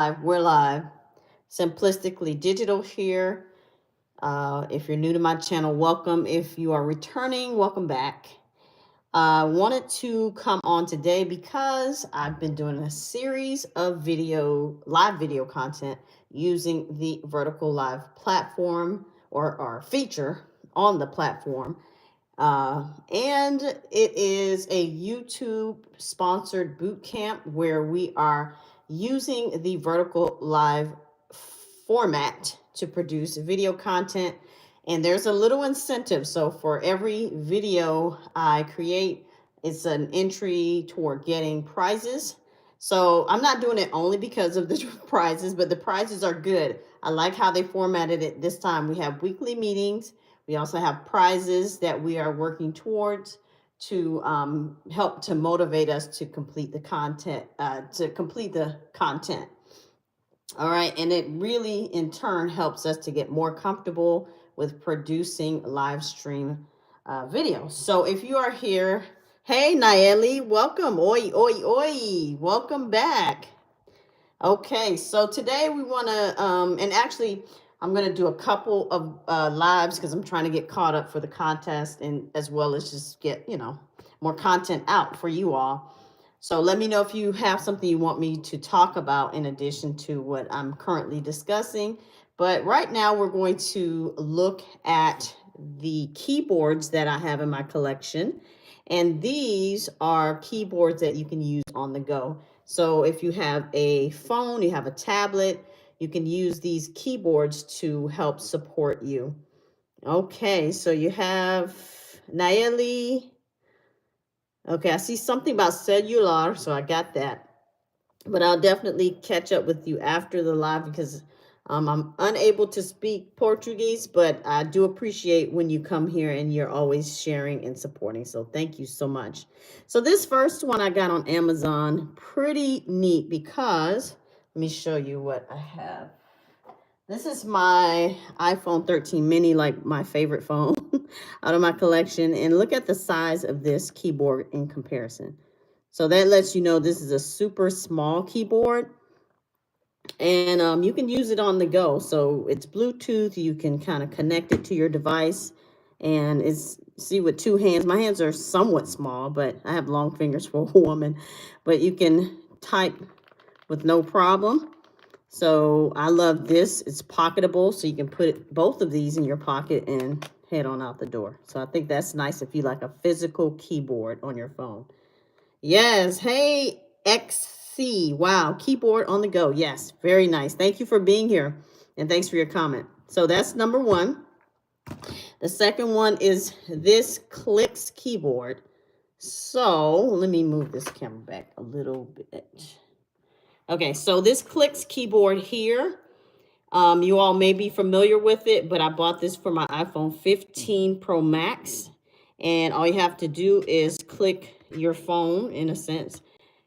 We're live. Simplistically Digital here. If you're new to my channel, welcome. If you are returning, welcome back. I wanted to come on today because I've been doing a series of live video content using the Vertical Live platform or feature on the platform. And it is a YouTube sponsored boot camp where we are using the Vertical Live format to produce video content. And there's a little incentive. So for every video I create, it's an entry toward getting prizes. So I'm not doing it only because of the prizes, but the prizes are good. I like how they formatted it this time. We have weekly meetings. We also have prizes that we are working towards to help to motivate us to complete the content, All right, and it really in turn helps us to get more comfortable with producing live stream videos. So if you are here, hey Nayeli, welcome. Oi, oi, oi, welcome back. Okay, so today we want to, and actually, I'm going to do a couple of lives because I'm trying to get caught up for the contest and as well as just get, more content out for you all. So let me know if you have something you want me to talk about in addition to what I'm currently discussing. But right now we're going to look at the keyboards that I have in my collection. And these are keyboards that you can use on the go. So if you have a phone, you have a tablet, you can use these keyboards to help support you. Okay, so you have Nayeli. Okay, I see something about cellular, so I got that. But I'll definitely catch up with you after the live because I'm unable to speak Portuguese, but I do appreciate when you come here and you're always sharing and supporting. So thank you so much. So this first one I got on Amazon, pretty neat because let me show you what I have. This is my iPhone 13 mini, like my favorite phone out of my collection. And look at the size of this keyboard in comparison. So that lets you know this is a super small keyboard. And you can use it on the go. So it's Bluetooth. You can kind of connect it to your device. And see, with two hands, my hands are somewhat small, but I have long fingers for a woman. But you can type with no problem. So I love this. It's pocketable, so you can put both of these in your pocket and head on out the door. So I think that's nice if you like a physical keyboard on your phone. Yes. Hey, XC. Wow. Keyboard on the go. Yes. Very nice. Thank you for being here. And thanks for your comment. So that's number one. The second one is this Clicks keyboard. So let me move this camera back a little bit. Okay, so this Clicks keyboard here, you all may be familiar with it, but I bought this for my iPhone 15 Pro Max. And all you have to do is click your phone, in a sense,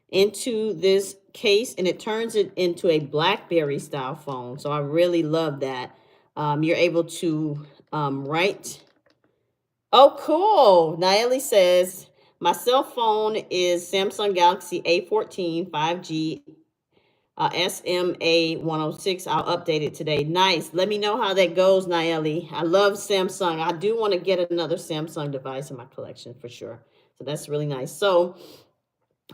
into this case, and it turns it into a BlackBerry style phone. So I really love that. You're able to write. Oh, cool. Naeli says, my cell phone is Samsung Galaxy A14 5G. SMA 106. I'll update it today. Nice. Let me know how that goes, Naeli. I love Samsung. I do want to get another Samsung device in my collection for sure. So that's really nice. So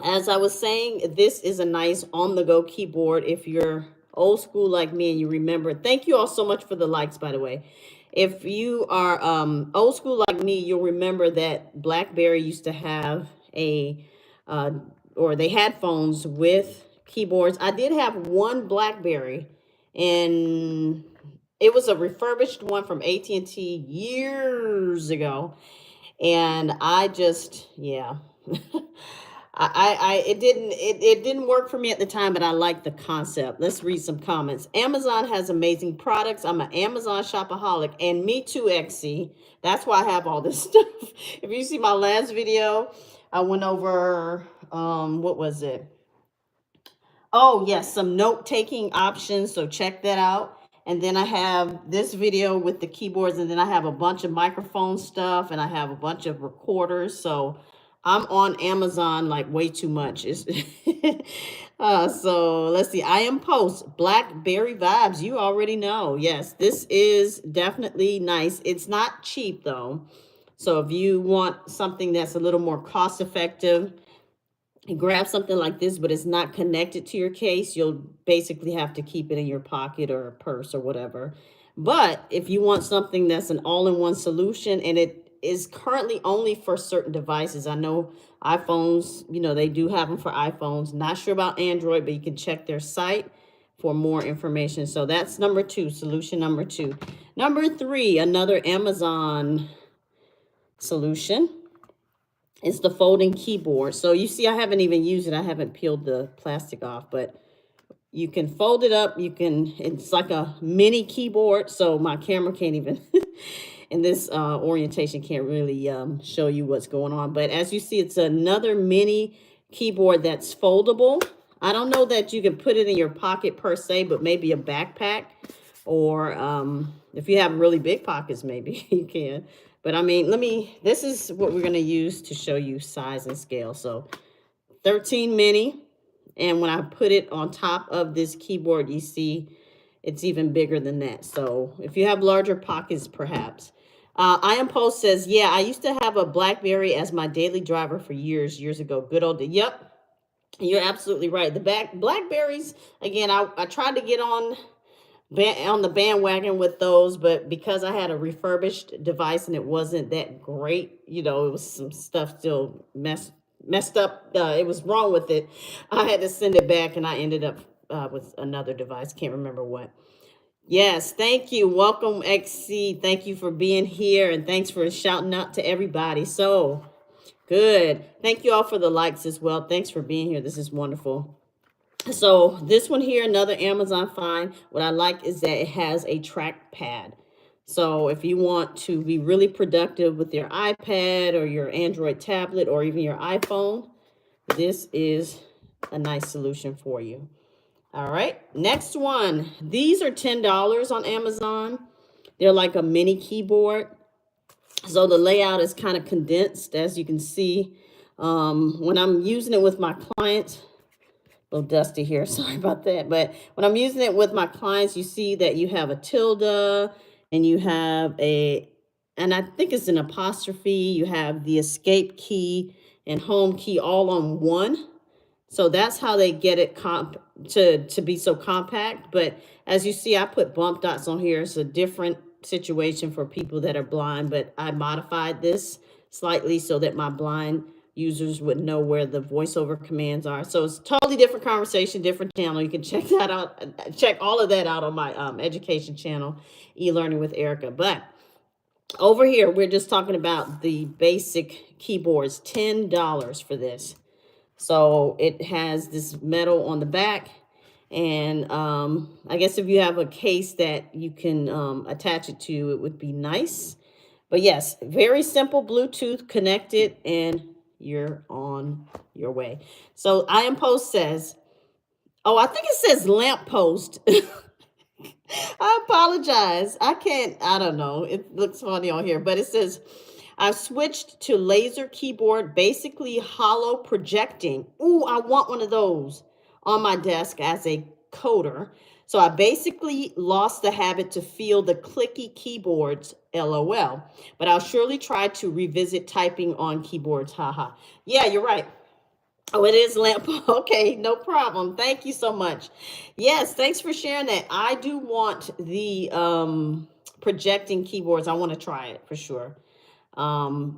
as I was saying, this is a nice on-the-go keyboard. If you're old school like me and you remember, thank you all so much for the likes, by the way. If you are old school like me, you'll remember that BlackBerry used to have or they had phones with keyboards. I did have one BlackBerry, and it was a refurbished one from AT&T years ago. And I just, yeah. It didn't work for me at the time, but I like the concept. Let's read some comments. Amazon has amazing products. I'm an Amazon shopaholic, and me too, XC. That's why I have all this stuff. If you see my last video, I went over, what was it? Oh, yes, some note-taking options, so check that out. And then I have this video with the keyboards, and then I have a bunch of microphone stuff, and I have a bunch of recorders. So I'm on Amazon like way too much. So let's see. I am Post Blackberry Vibes. You already know. Yes, this is definitely nice. It's not cheap though. So if you want something that's a little more cost effective, you grab something like this, but it's not connected to your case, you'll basically have to keep it in your pocket or purse or whatever. But if you want something that's an all-in-one solution, and it is currently only for certain devices, I know iPhones, they do have them for iPhones. Not sure about Android, but you can check their site for more information. So that's number two, solution number two. Number three, another Amazon solution. It's the folding keyboard. So you see, I haven't even used it. I haven't peeled the plastic off, but you can fold it up. It's like a mini keyboard. So my camera can't even, in this orientation, can't really show you what's going on. But as you see, it's another mini keyboard that's foldable. I don't know that you can put it in your pocket per se, but maybe a backpack, or if you have really big pockets, maybe you can. But I mean, this is what we're going to use to show you size and scale. So 13 mini. And when I put it on top of this keyboard, you see it's even bigger than that. So if you have larger pockets, perhaps. I Am Post says, yeah, I used to have a BlackBerry as my daily driver for years ago. Good old, yep, you're absolutely right. The BlackBerries, again, I tried to get on the bandwagon with those, but because I had a refurbished device and it wasn't that great, it was some stuff still messed up. It was wrong with it. I had to send it back, and I ended up with another device. Can't remember what. Yes, thank you. Welcome, XC. Thank you for being here, and thanks for shouting out to everybody. So good. Thank you all for the likes as well. Thanks for being here. This is wonderful. So this one here, another Amazon find. What I like is that it has a trackpad. So if you want to be really productive with your iPad or your Android tablet or even your iPhone, this is a nice solution for you. All right, next one. These are $10 on Amazon. They're like a mini keyboard. So the layout is kind of condensed, as you can see. When I'm using it with my clients, a little dusty here, sorry about that. But when I'm using it with my clients, you see that you have a tilde and you have and I think it's an apostrophe. You have the escape key and home key all on one. So that's how they get it to be so compact. But as you see, I put bump dots on here. It's a different situation for people that are blind, but I modified this slightly so that my blind users would know where the voiceover commands are. So it's totally different conversation, different channel. You can check that out, check all of that out on my education channel, e-learning with Erica. But over here, we're just talking about the basic keyboards, $10 for this. So it has this metal on the back. And I guess if you have a case that you can attach it to, it would be nice. But yes, very simple Bluetooth connected, and you're on your way. So I Am Post says, oh, I think it says lamp post. I apologize. I don't know. It looks funny on here, but it says, I've switched to laser keyboard, basically hollow projecting. Ooh, I want one of those on my desk as a coder. So I basically lost the habit to feel the clicky keyboards, LOL. But I'll surely try to revisit typing on keyboards, haha. Yeah, you're right. Oh, it is lamp. Okay, no problem. Thank you so much. Yes, thanks for sharing that. I do want the projecting keyboards. I want to try it for sure.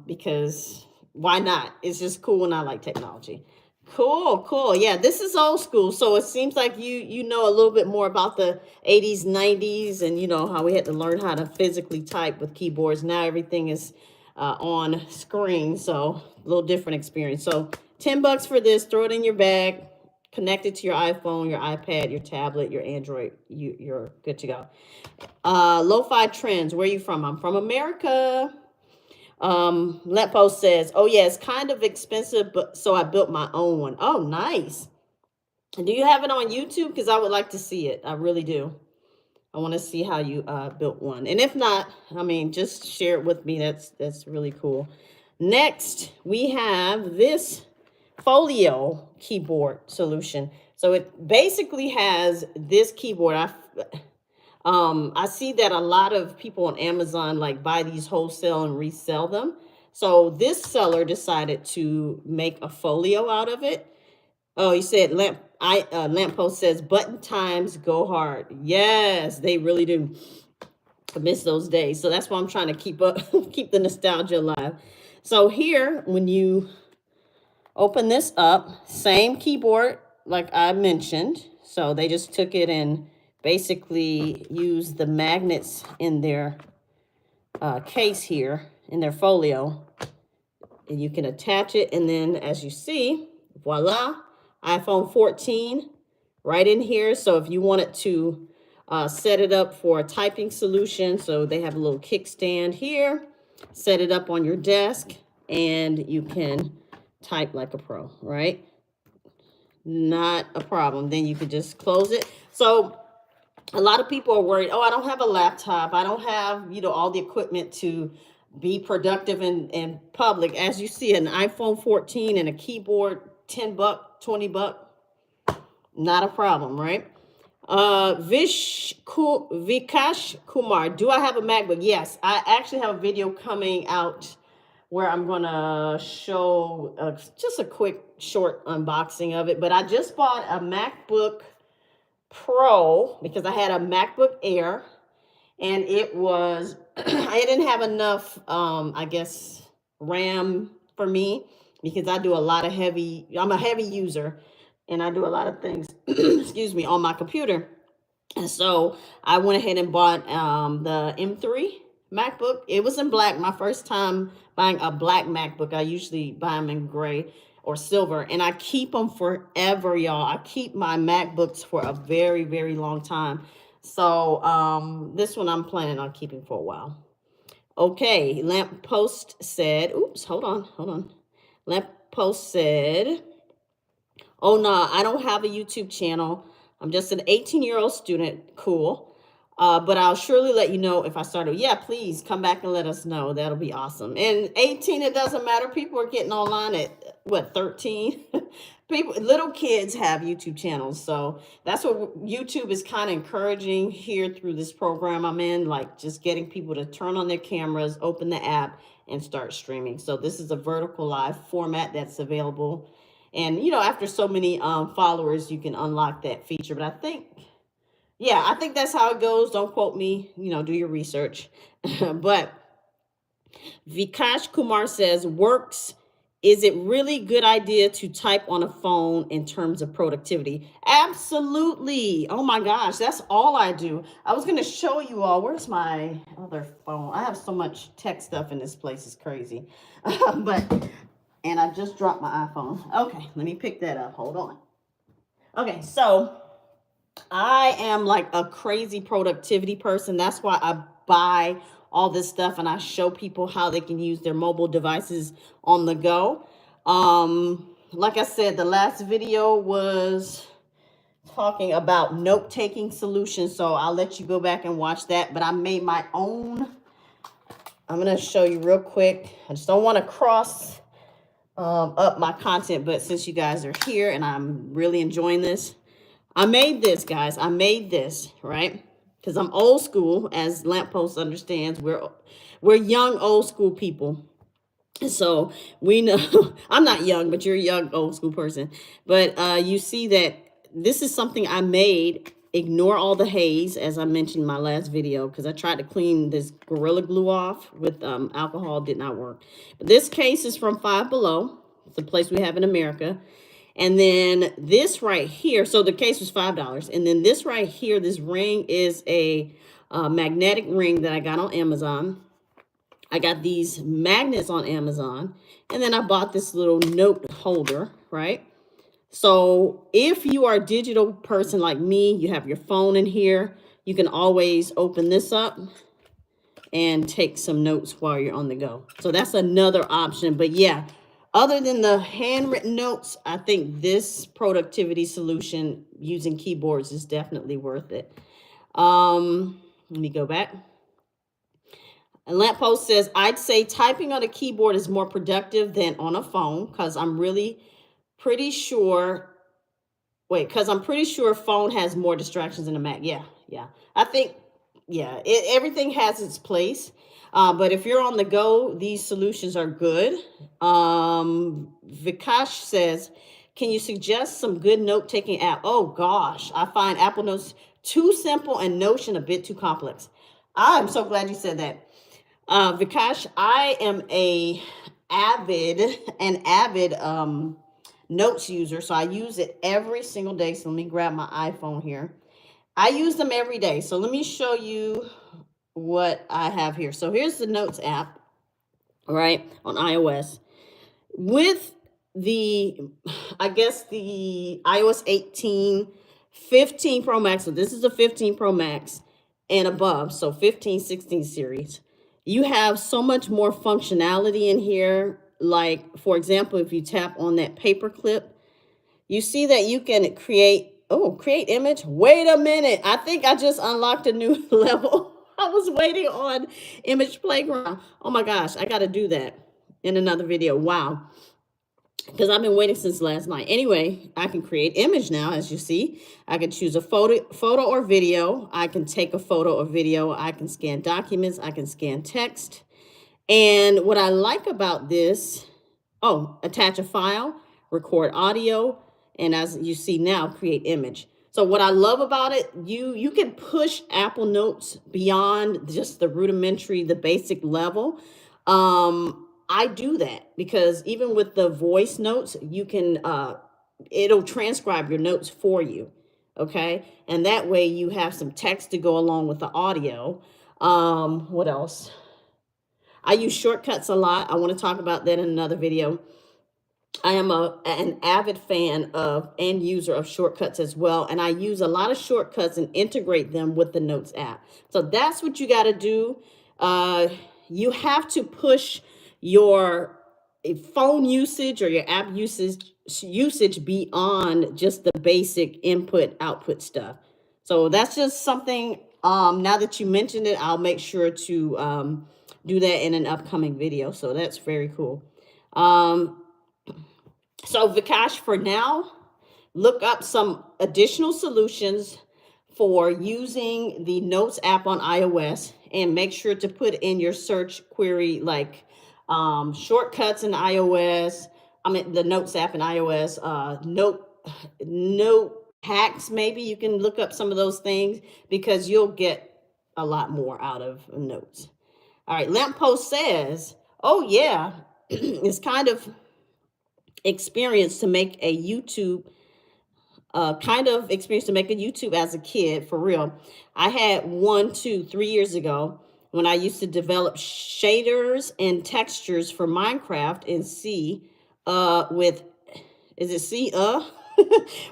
Because why not? It's just cool, and I like technology. Cool. Yeah, this is old school. So it seems like you know a little bit more about the 80s, 90s, and how we had to learn how to physically type with keyboards. Now everything is on screen, so a little different experience. So $10 for this. Throw it in your bag, connect it to your iPhone, your iPad, your tablet, your Android. You're good to go. Lo-fi trends. Where are you from? I'm from America. Let Post says, oh yeah, it's kind of expensive, but so I built my own one. Oh, nice. And do you have it on YouTube? Because I would like to see it. I really do. I want to see how you built one. And if not, I mean, just share it with me. That's really cool. Next, we have this Folio keyboard solution. So it basically has this keyboard. I see that a lot of people on Amazon like buy these wholesale and resell them. So this seller decided to make a folio out of it. Oh, he said lamppost says button times go hard. Yes, they really do. I miss those days. So that's why I'm trying to keep keep the nostalgia alive. So here, when you open this up, same keyboard like I mentioned. So they just took it and basically used the magnets in their case here, in their folio. And you can attach it. And then as you see, voila, iPhone 14 right in here. So if you wanted to set it up for a typing solution, so they have a little kickstand here, set it up on your desk, and you can type like a pro, right? Not a problem. Then you could just close it. So a lot of people are worried, oh, I don't have a laptop. I don't have, all the equipment to be productive in public. As you see, an iPhone 14 and a keyboard, $10, $20, not a problem, right? Vikash Kumar, do I have a MacBook? Yes, I actually have a video coming out where I'm going to show just a quick short unboxing of it. But I just bought a MacBook Pro because I had a MacBook Air and it was, I didn't have enough, I guess, RAM for me because I do a lot of I'm a heavy user and I do a lot of things, excuse me, on my computer. And so I went ahead and bought the M3 MacBook. It was in black. My first time buying a black MacBook. I usually buy them in gray or silver. And I keep them forever, y'all. I keep my MacBooks for a very, very long time. So this one I'm planning on keeping for a while. Okay, Lamppost said, oops, hold on. Lamppost said, oh, no, I don't have a YouTube channel. I'm just an 18-year-old student. Cool. But I'll surely let you know if I start. Yeah, please come back and let us know. That'll be awesome. And 18, it doesn't matter. People are getting online at, 13? Little kids have YouTube channels. So that's what YouTube is kind of encouraging here through this program I'm in, like just getting people to turn on their cameras, open the app, and start streaming. So this is a vertical live format that's available. And, after so many followers, you can unlock that feature. But I think that's how it goes. Don't quote me, do your research. But Vikash Kumar says, works. Is it really good idea to type on a phone in terms of productivity? Absolutely. Oh my gosh, that's all I do. I was going to show you all. Where's my other phone? I have so much tech stuff in this place. It's crazy. And I just dropped my iPhone. Okay, let me pick that up. Hold on. Okay, so I am like a crazy productivity person. That's why I buy all this stuff and I show people how they can use their mobile devices on the go. Like I said, the last video was talking about note-taking solutions. So I'll let you go back and watch that. But I made my own. I'm going to show you real quick. I just don't want to cross up my content, but since you guys are here and I'm really enjoying this, I made this, guys. I made this, right? Because I'm old school, as Lamppost understands. We're young, old school people. So we know, I'm not young, but you're a young, old school person. But you see that this is something I made. Ignore all the haze, as I mentioned in my last video, because I tried to clean this Gorilla Glue off with alcohol. Did not work. But this case is from Five Below. It's a place we have in America. And then this right here, so the case was $5. And then this right here, this ring is a magnetic ring that I got on Amazon. I got these magnets on Amazon. And then I bought this little note holder, right? So if you are a digital person like me, you have your phone in here, you can always open this up and take some notes while you're on the go. So that's another option. But yeah, other than the handwritten notes, I think this productivity solution using keyboards is definitely worth it. Let me go back. And Lamppost says, I'd say typing on a keyboard is more productive than on a phone because I'm really pretty sure. Wait, because I'm pretty sure phone has more distractions than a Mac. Yeah, yeah. I think, yeah, everything has its place. But if you're on the go, these solutions are good. Vikash says, can you suggest some good note taking app? Oh gosh, I find Apple Notes too simple and Notion a bit too complex. I'm so glad you said that. Vikash, I am an avid notes user, so I use it every single day. So let me grab my iPhone here. I use them every day. So let me show you what I have here. So here's the Notes app, right, on iOS. With the, I guess the iOS 18, 15 Pro Max, so this is a 15 Pro Max and above, so 15, 16 series. You have so much more functionality in here. Like, for example, if you tap on that paper clip, you see that you can create image. Wait a minute. I think I just unlocked a new level. I was waiting on Image Playground. Oh my gosh, I got to do that in another video. Wow. Because I've been waiting since last night. Anyway, I can create image now, as you see. I can choose a photo or video. I can take a photo or video. I can scan documents. I can scan text. And what I like about this, attach a file, record audio, and as you see now, create image. So what I love about it, you can push Apple Notes beyond just the rudimentary, the basic level. I do that because even with the voice notes, you can it'll transcribe your notes for you. Okay. And that way you have some text to go along with the audio. What else? I use shortcuts a lot. I want to talk about that in another video. I am an avid fan of and user of shortcuts as well. And I use a lot of shortcuts and integrate them with the Notes app. So that's what you got to do. You have to push your phone usage or your app usage beyond just the basic input output stuff. So that's just something, now that you mentioned it, I'll make sure to do that in an upcoming video. So that's very cool. So Vikash, for now, look up some additional solutions for using the Notes app on iOS and make sure to put in your search query like shortcuts in iOS. I mean, the Notes app in iOS, note hacks. Maybe you can look up some of those things because you'll get a lot more out of Notes. All right, Lamppost says, oh yeah, it's kind of experience to make a YouTube as a kid, for real. I had 3 years ago when I used to develop shaders and textures for Minecraft in C with, is it C?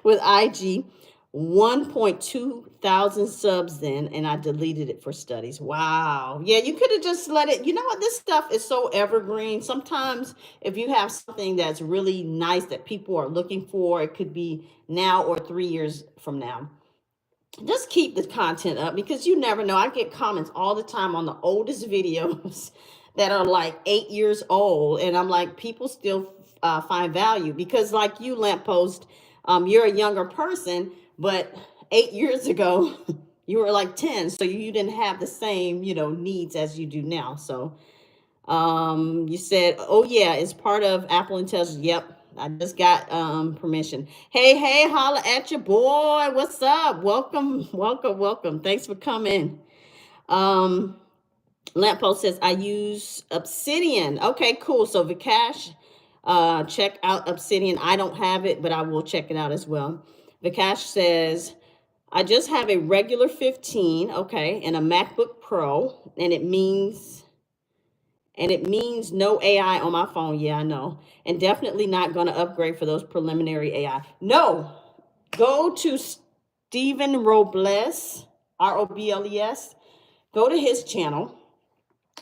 With IG. 1.2 thousand subs then, and I deleted it for studies. Wow. Yeah, you could have just let it. You know what? This stuff is so evergreen. Sometimes if you have something that's really nice that people are looking for, it could be now or 3 years from now. Just keep the content up because you never know. I get comments all the time on the oldest videos that are like 8 years old, and I'm like, people still find value because, like you, Lamppost, you're a younger person, but 8 years ago you were like 10, so you didn't have the same needs as you do now. So you said, oh yeah, it's part of Apple Intelligence. Yep, I just got permission. Hey, holla at your boy. What's up? Welcome. Thanks for coming. Lamppost says, I use Obsidian. Okay, cool. So Vikash, check out Obsidian. I don't have it, but I will check it out as well. Vikash says, I just have a regular 15, okay, and a MacBook Pro, and it means no AI on my phone. Yeah, I know. And definitely not going to upgrade for those preliminary AI. No, go to Stephen Robles, Robles. Go to his channel.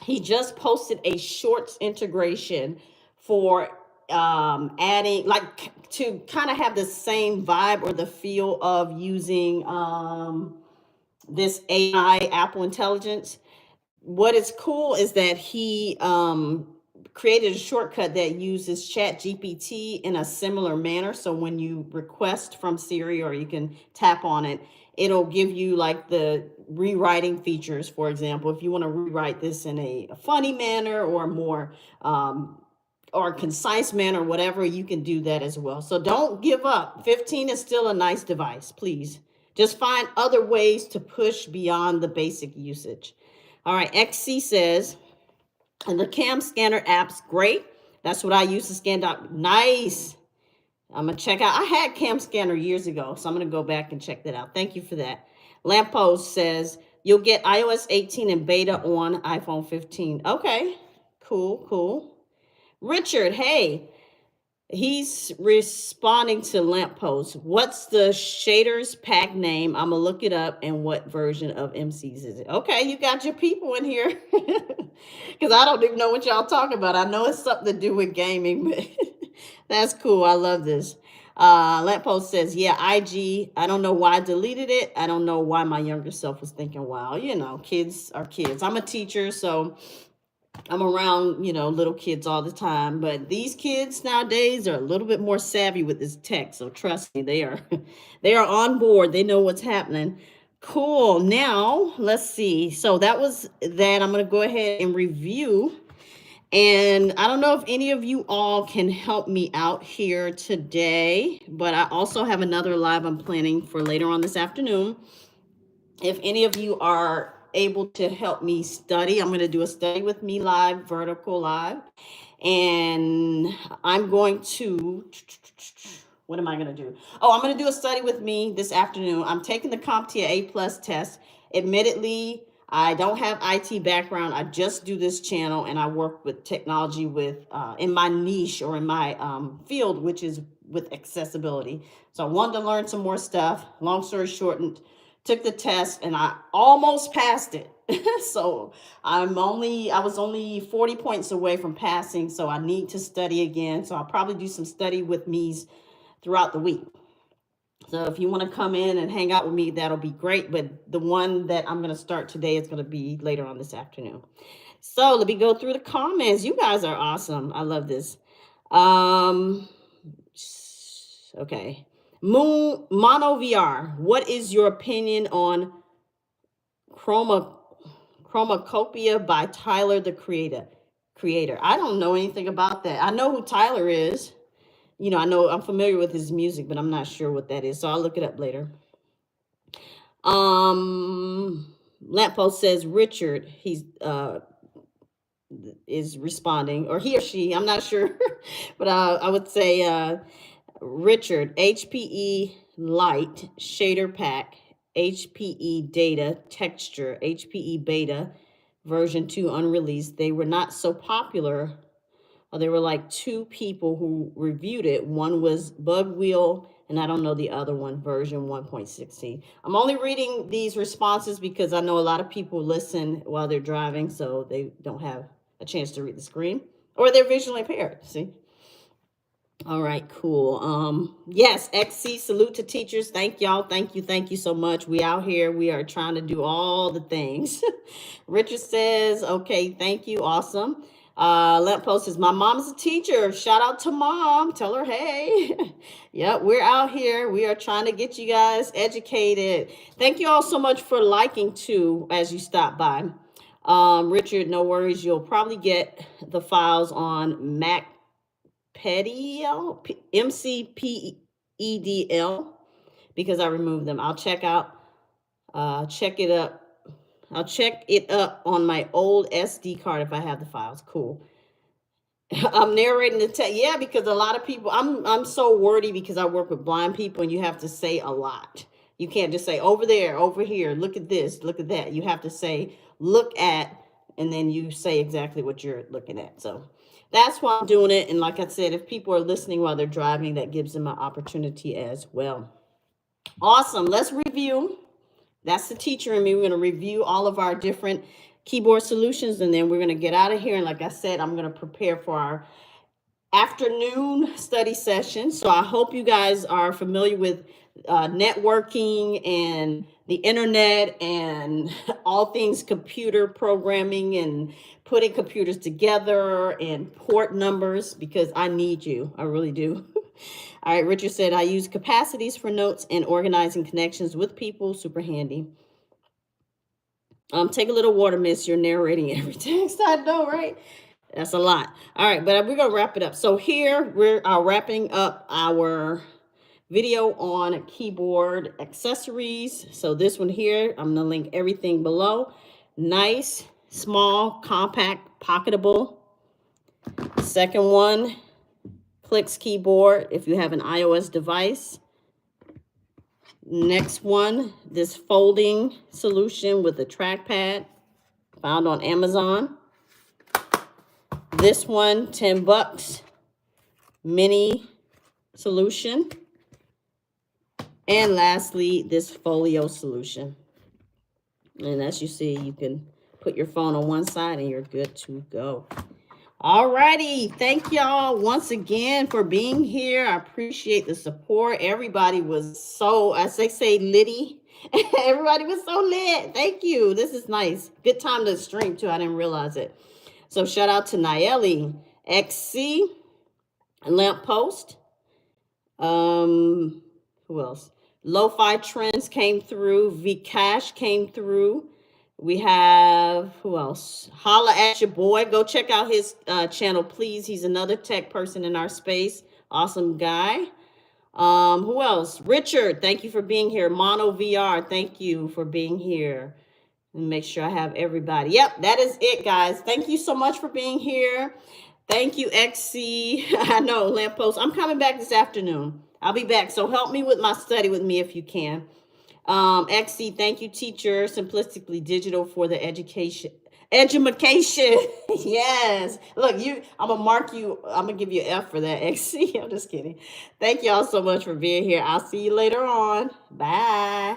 He just posted a shorts integration for adding, like, to kind of have the same vibe or the feel of using this AI Apple Intelligence. what is cool is that he created a shortcut that uses Chat GPT in a similar manner. So when you request from Siri or you can tap on it, it'll give you like the rewriting features. For example, if you want to rewrite this in a funny manner or more or concise manner, whatever, you can do that as well. So don't give up. 15 is still a nice device, please. Just find other ways to push beyond the basic usage. All right, XC says, and the cam scanner app's great. That's what I use to scan doc. Nice. I'm gonna check out. I had cam scanner years ago, so I'm gonna go back and check that out. Thank you for that. Lamppost says you'll get iOS 18 and beta on iPhone 15. Okay, cool, cool. Richard, hey, he's responding to Lamppost. What's the shaders pack name? I'm gonna look it up. And what version of MCs is it? Okay, you got your people in here. Because I don't even know what y'all talking about. I know it's something to do with gaming, but that's cool. I love this. Lamppost says, yeah, IG. I don't know why I deleted it. I don't know why my younger self was thinking, wow, you know, kids are kids. I'm a teacher, so I'm around, you know, little kids all the time, but these kids nowadays are a little bit more savvy with this tech. So trust me, they are, they are on board. They know what's happening. Cool. Now let's see. So that was that. I'm going to go ahead and review. And I don't know if any of you all can help me out here today, but I also have another live I'm planning for later on this afternoon. If any of you are able to help me study, I'm going to do a study with me live, vertical live. And I'm going to, what am I going to do? Oh, I'm going to do a study with me this afternoon. I'm taking the CompTIA A+ test. Admittedly, I don't have IT background. I just do this channel and I work with technology with in my niche or in my field, which is with accessibility. So I wanted to learn some more stuff. Long story short, took the test and I almost passed it. So I was only 40 points away from passing. So I need to study again. So I'll probably do some study with me's throughout the week. So if you want to come in and hang out with me, that'll be great. But the one that I'm going to start today is going to be later on this afternoon. So let me go through the comments. You guys are awesome. I love this. Okay. Mono VR. What is your opinion on Chromacopia by Tyler, the creator? I don't know anything about that. I know who Tyler is. You know, I'm familiar with his music, but I'm not sure what that is. So I'll look it up later. Lamppost says Richard, he's is responding, or he or she, I'm not sure. But I would say Richard, HPE Light Shader Pack, HPE Data Texture, HPE Beta version 2 unreleased. They were not so popular. There were like 2 people who reviewed it. One was Bug Wheel, and I don't know the other one, version 1.16. I'm only reading these responses because I know a lot of people listen while they're driving, so they don't have a chance to read the screen, or they're visually impaired, see? All right, cool. Yes, XC, salute to teachers. Thank y'all. Thank you so much. We out here. We are trying to do all the things. Richard says, okay, thank you. Awesome. Lamppost says, my mom's a teacher. Shout out to mom. Tell her, hey. Yep, we're out here. We are trying to get you guys educated. Thank you all so much for liking too as you stop by. Richard, no worries. You'll probably get the files on Mac Pedl, MCPEDL, because I removed them. I'll check it up. I'll check it up on my old SD card if I have the files. Cool. I'm narrating the text. Yeah, because a lot of people, I'm so wordy because I work with blind people and you have to say a lot. You can't just say over there, over here, look at this, look at that. You have to say, look at, and then you say exactly what you're looking at. So that's why I'm doing it. And like I said, if people are listening while they're driving, that gives them an opportunity as well. Awesome. Let's review. That's the teacher in me. We're going to review all of our different keyboard solutions, and then we're going to get out of here. And like I said, I'm going to prepare for our afternoon study session. So I hope you guys are familiar with networking and the internet and all things computer programming and putting computers together and port numbers, because I need you. I really do. All right, Richard said, I use capacities for notes and organizing connections with people. Super handy. Take a little water, miss. You're narrating every text. I know, right? That's a lot. All right, but we're going to wrap it up. So here we're wrapping up our video on keyboard accessories. So this one here, I'm going to link everything below. Nice, small, compact, pocketable. Second one, Clicks keyboard if you have an iOS device. Next one, this folding solution with a trackpad, found on Amazon. This one, $10, mini solution. And lastly, this Folio solution. And as you see, you can put your phone on one side and you're good to go. All righty. Thank y'all once again for being here. I appreciate the support. Everybody was so, as they say, litty. Everybody was so lit. Thank you. This is nice. Good time to stream too. I didn't realize it. So shout out to Nayeli, XC, Lamppost. Who else? Lo-Fi Trends came through. Vcash came through. We have, who else? Holla at your boy. Go check out his channel, please. He's another tech person in our space. Awesome guy. Who else? Richard, thank you for being here. Mono VR, thank you for being here. And make sure I have everybody. Yep, that is it, guys. Thank you so much for being here. Thank you, XC. I know, Lamppost. I'm coming back this afternoon. I'll be back. So help me with my study with me if you can. XC, thank you, teacher. Simplistically Digital for the education. Yes. Look, I'm gonna mark you. I'm gonna give you an F for that, XC. I'm just kidding. Thank y'all so much for being here. I'll see you later on. Bye.